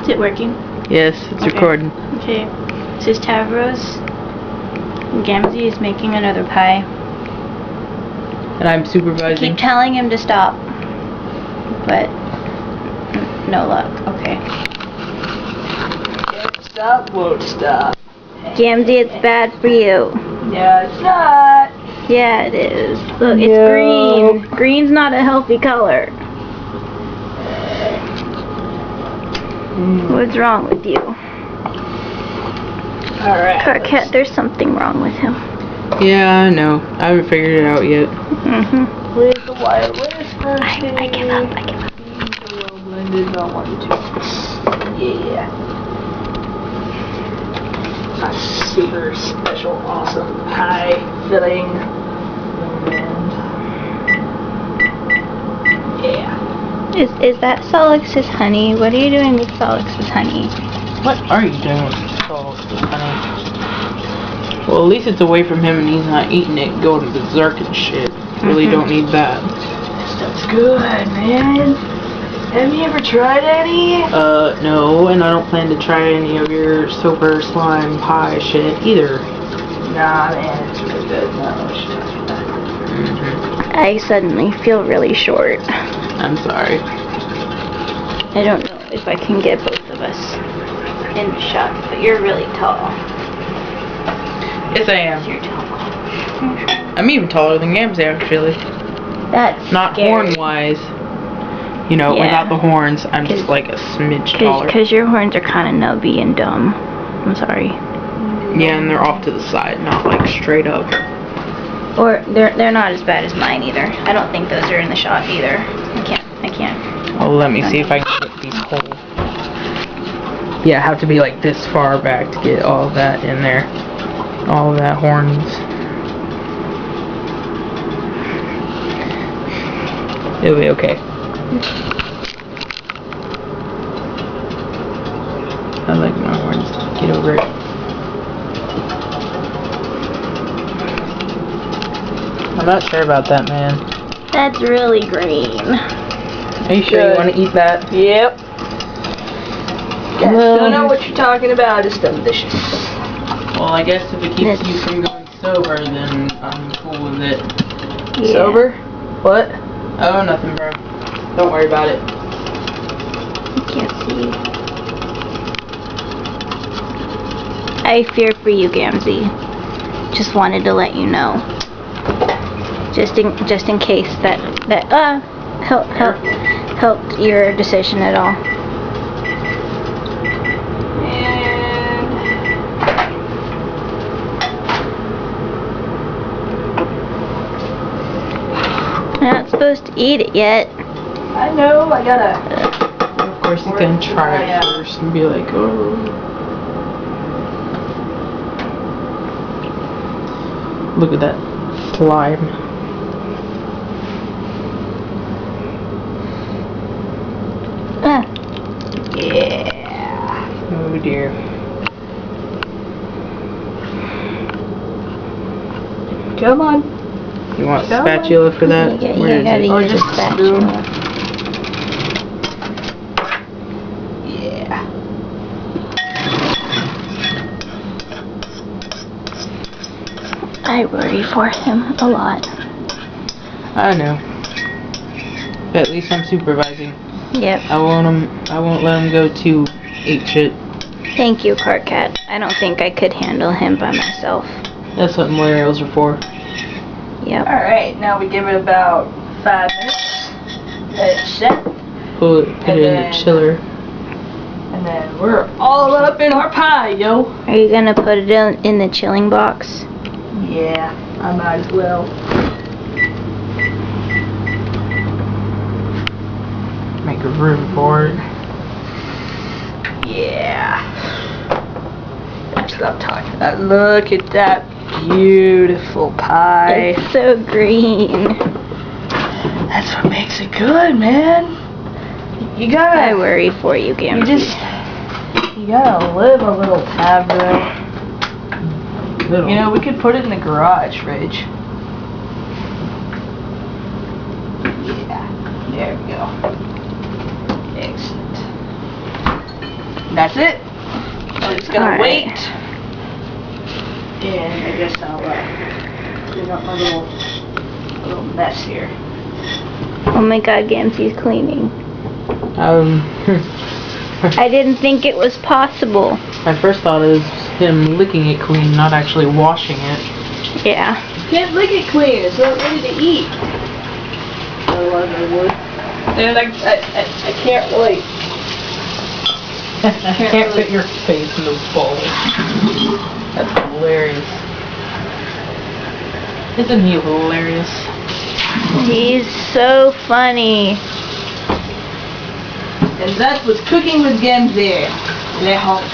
Is it working? Yes, it's recording. Okay. This is Tavros. Gamzee is making another pie. And I'm I supervising. keep telling him to stop, but no luck. Okay. Can't stop, won't stop. Gamzee, it's bad for you. No, it's not. Yeah, it is. Look, it's No. green. Green's not a healthy color. What's wrong with you? Alright. Karkat, there's something wrong with him. Yeah, I know. I haven't figured it out yet. Where's the wire? Where's first? I give up. Beans are well blended, not 1, 2. Yeah. A super special, awesome pie filling. And yeah. Is that Solix's honey? What are you doing with Solix's honey? What are you doing with salt, honey? Well, at least it's away from him and he's not eating it, going berserk and shit. Really don't need that. Stuff's good, man. Have you ever tried any? No, and I don't plan to try any of your super slime pie shit either. Nah, man, it's really good. No, what you talking about? I suddenly feel really short. I'm sorry. I don't know if I can get both of us in the shot, but you're really tall. Yes, I am. You're tall. I'm even taller than Gamzee, actually. That's Not scary. horn-wise. You know, Yeah. without the horns, I'm just like a smidge taller. Because your horns are kind of nubby and dumb. I'm sorry. Yeah, and they're off to the side, not like straight up. Or they're not as bad as mine either. I don't think those are in the shot either. I can't. Oh, let me see if I can get these whole. Yeah, I have to be like this far back to get all of that in there. All of that horns. It'll be okay. I like my horns. Get over it. I'm not sure about that, man. That's really green. Are you sure you want to eat that? Yep. Well- Don't know what you're talking about. It's delicious. Well, I guess if it keeps you from going sober, then I'm cool with it. Yeah. Sober? What? Oh, nothing, bro. Don't worry about it. I can't see. I fear for you, Gamzee. Just wanted to let you know. Just in case that helped your decision at all. You're not supposed to eat it yet. I know, I gotta. Of course, you can try it first and be like, oh. Look at that slime. Yeah. Oh dear. Come on. You want Come spatula for that? You Where is gotta it? Or use a just a spatula. Yeah. I worry for him a lot. I know. But at least I'm supervising. Yep. I won't let him go too ape shit. Thank you, Karkat. I don't think I could handle him by myself. That's what Mario's are for. Yep. Alright, now we give it about 5 minutes. Let it set. Put it in the chiller. And then we're all up in our pie, yo. Are you gonna put it in the chilling box? Yeah, I might as well. Make a room for it. Yeah. That's what I'm talking about. Look at that beautiful pie. It's so green. That's what makes it good, man. You gotta. I worry for you, Gamzee. You gotta live a little, Tavros. Little. You know, we could put it in the garage fridge. Yeah. There we go. Excellent. That's it. I'm just gonna Alright. wait. And I guess I'll clean up my little mess here. Oh my god, Gamzee's cleaning. I I didn't think it was possible. My first thought is him licking it clean, not actually washing it. Yeah. Can't lick it clean. It's not ready to eat. Otherwise I would. And I can't really. I can't fit your face in the bowl. That's hilarious. Isn't he hilarious? He's so funny. And that was Cooking with Gamzee. Le HoNk.